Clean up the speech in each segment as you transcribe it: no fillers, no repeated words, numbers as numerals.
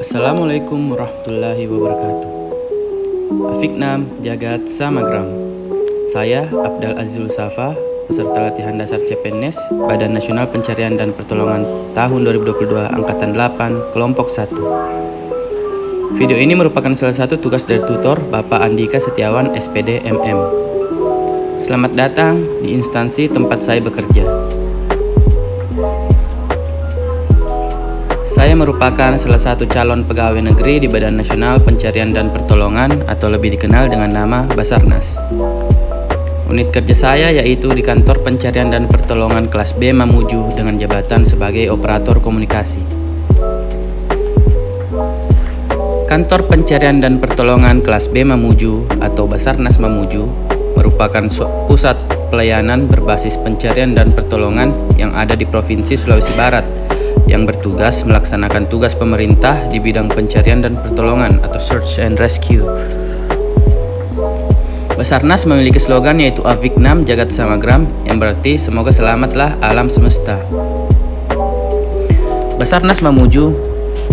Assalamualaikum warahmatullahi wabarakatuh. Afiknam Jagat Samagram. Saya Abdal Azizul Safa, peserta latihan dasar CPNS Badan Nasional Pencarian dan Pertolongan tahun 2022 Angkatan 8 Kelompok 1. Video ini merupakan salah satu tugas dari tutor Bapak Andika Setiawan SPD MM. Selamat datang di instansi tempat saya bekerja. Saya merupakan salah satu calon pegawai negeri di Badan Nasional Pencarian dan Pertolongan atau lebih dikenal dengan nama Basarnas. Unit kerja saya yaitu di Kantor Pencarian dan Pertolongan kelas B Mamuju dengan jabatan sebagai operator komunikasi. Kantor Pencarian dan Pertolongan kelas B Mamuju atau Basarnas Mamuju merupakan pusat pelayanan berbasis pencarian dan pertolongan yang ada di Provinsi Sulawesi Barat yang bertugas melaksanakan tugas pemerintah di bidang pencarian dan pertolongan atau search and rescue. Basarnas memiliki slogan yaitu Afiknam Jagat Samagram yang berarti semoga selamatlah alam semesta. Basarnas Mamuju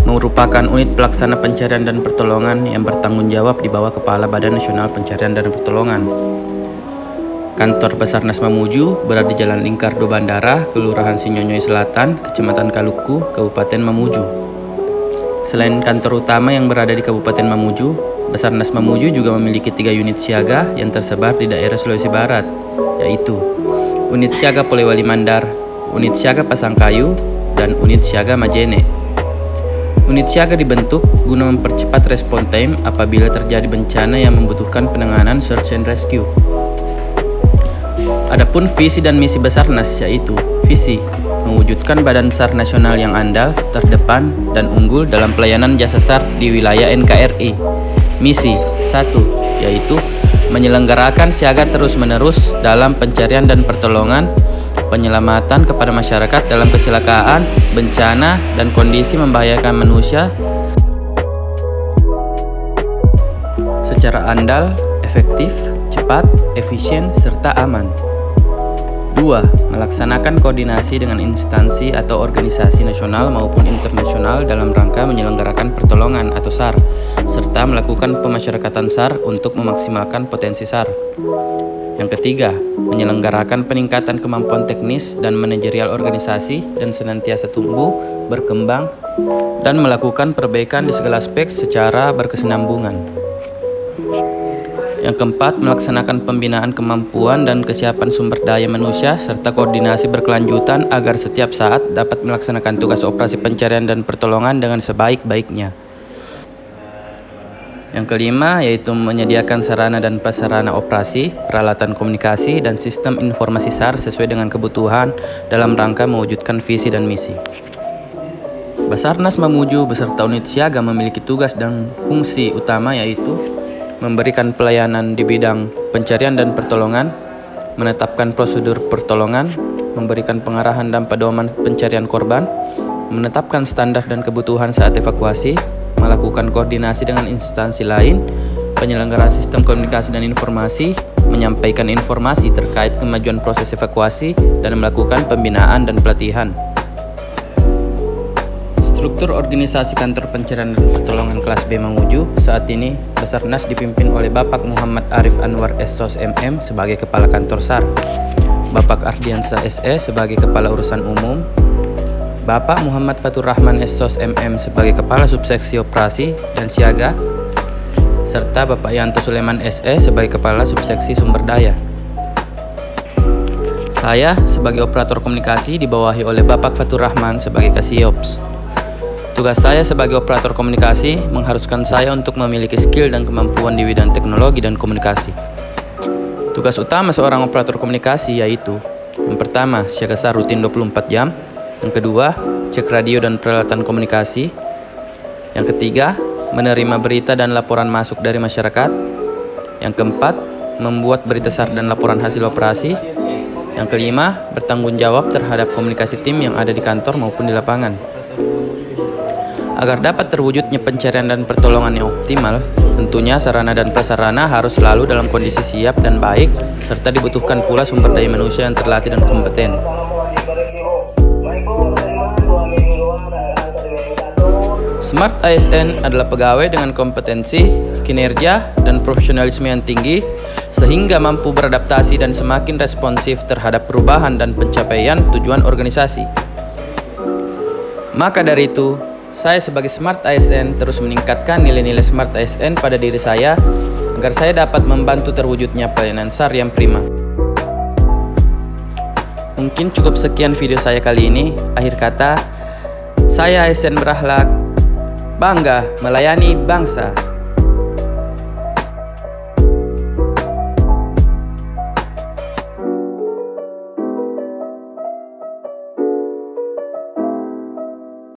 merupakan unit pelaksana pencarian dan pertolongan yang bertanggung jawab di bawah Kepala Badan Nasional Pencarian dan Pertolongan. Kantor Basarnas Mamuju berada di Jalan Lingkar 2 Bandara, Kelurahan Sinyonyoy Selatan, Kecamatan Kaluku, Kabupaten Mamuju. Selain kantor utama yang berada di Kabupaten Mamuju, Basarnas Mamuju juga memiliki 3 unit siaga yang tersebar di daerah Sulawesi Barat, yaitu Unit Siaga Polewali Mandar, Unit Siaga Pasangkayu, dan Unit Siaga Majene. Unit siaga dibentuk guna mempercepat respon time apabila terjadi bencana yang membutuhkan penanganan search and rescue. Adapun visi dan misi Basarnas yaitu visi mewujudkan Badan SAR nasional yang andal, terdepan, dan unggul dalam pelayanan jasa SAR di wilayah NKRI. Misi 1 yaitu menyelenggarakan siaga terus-menerus dalam pencarian dan pertolongan, penyelamatan kepada masyarakat dalam kecelakaan, bencana, dan kondisi membahayakan manusia secara andal, efektif, cepat, efisien, serta aman. 2. Melaksanakan koordinasi dengan instansi atau organisasi nasional maupun internasional dalam rangka menyelenggarakan pertolongan atau SAR, serta melakukan pemasyarakatan SAR untuk memaksimalkan potensi SAR. Yang ketiga, menyelenggarakan peningkatan kemampuan teknis dan manajerial organisasi dan senantiasa tumbuh, berkembang, dan melakukan perbaikan di segala aspek secara berkesinambungan. Yang keempat, melaksanakan pembinaan kemampuan dan kesiapan sumber daya manusia serta koordinasi berkelanjutan agar setiap saat dapat melaksanakan tugas operasi pencarian dan pertolongan dengan sebaik-baiknya. Yang kelima, yaitu menyediakan sarana dan prasarana operasi, peralatan komunikasi, dan sistem informasi SAR sesuai dengan kebutuhan dalam rangka mewujudkan visi dan misi. Basarnas Mamuju beserta unit siaga memiliki tugas dan fungsi utama yaitu memberikan pelayanan di bidang pencarian dan pertolongan, menetapkan prosedur pertolongan, memberikan pengarahan dan pedoman pencarian korban, menetapkan standar dan kebutuhan saat evakuasi, melakukan koordinasi dengan instansi lain, penyelenggaraan sistem komunikasi dan informasi, menyampaikan informasi terkait kemajuan proses evakuasi, dan melakukan pembinaan dan pelatihan. Struktur organisasi Kantor Pencarian dan Pertolongan kelas B Mamuju saat ini Basarnas dipimpin oleh Bapak Muhammad Arif Anwar SOS MM sebagai Kepala Kantor SAR, Bapak Ardiansa SE sebagai Kepala Urusan Umum, Bapak Muhammad Fatur Rahman SOS MM sebagai Kepala Subseksi Operasi dan Siaga, serta Bapak Yanto Suleman SE sebagai Kepala Subseksi Sumber Daya. Saya sebagai operator komunikasi dibawahi oleh Bapak Fatur Rahman sebagai Kasiops. Tugas saya sebagai operator komunikasi mengharuskan saya untuk memiliki skill dan kemampuan di bidang teknologi dan komunikasi. Tugas utama seorang operator komunikasi yaitu: yang pertama, siaga SAR rutin 24 jam. Yang kedua, cek radio dan peralatan komunikasi. Yang ketiga, menerima berita dan laporan masuk dari masyarakat. Yang keempat, membuat berita SAR dan laporan hasil operasi. Yang kelima, bertanggung jawab terhadap komunikasi tim yang ada di kantor maupun di lapangan. Agar dapat terwujudnya pencarian dan pertolongan yang optimal, tentunya sarana dan prasarana harus selalu dalam kondisi siap dan baik, serta dibutuhkan pula sumber daya manusia yang terlatih dan kompeten. Smart ASN adalah pegawai dengan kompetensi, kinerja, dan profesionalisme yang tinggi sehingga mampu beradaptasi dan semakin responsif terhadap perubahan dan pencapaian tujuan organisasi. Maka dari itu, saya sebagai Smart ASN terus meningkatkan nilai-nilai Smart ASN pada diri saya agar saya dapat membantu terwujudnya pelayanan SAR yang prima. Mungkin cukup sekian video saya kali ini. Akhir kata, saya ASN berakhlak, bangga melayani bangsa.